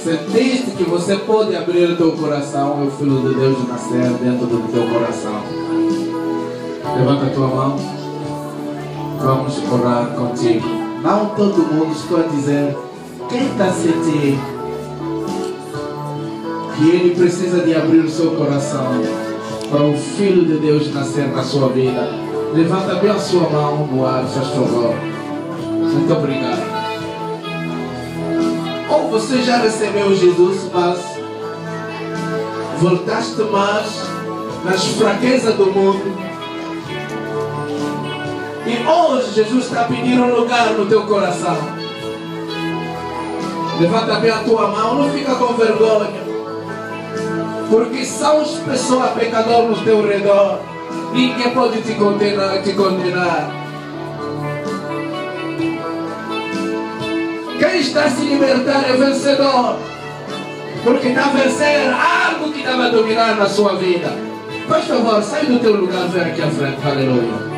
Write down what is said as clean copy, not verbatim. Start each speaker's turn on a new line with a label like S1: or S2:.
S1: Sentiste que você pode abrir o teu coração e o Filho de Deus nascer dentro do teu coração. Levanta a tua mão. Vamos orar contigo. Não todo mundo, estou a dizer, quem está sentindo que ele precisa de abrir o seu coração para o Filho de Deus nascer na sua vida. Levanta bem a sua mão no ar, faz favor. Muito obrigado. Ou você já recebeu Jesus, mas voltaste mais nas fraquezas do mundo. E hoje Jesus está pedindo um lugar no teu coração. Levanta bem a tua mão, não fica com vergonha. Porque são as pessoas pecadoras no teu redor. Ninguém pode te condenar. Quem está a se libertar é vencedor. Porque está a vencer algo que estava a dominar na sua vida. Por favor, sai do teu lugar, vem aqui à frente. Aleluia.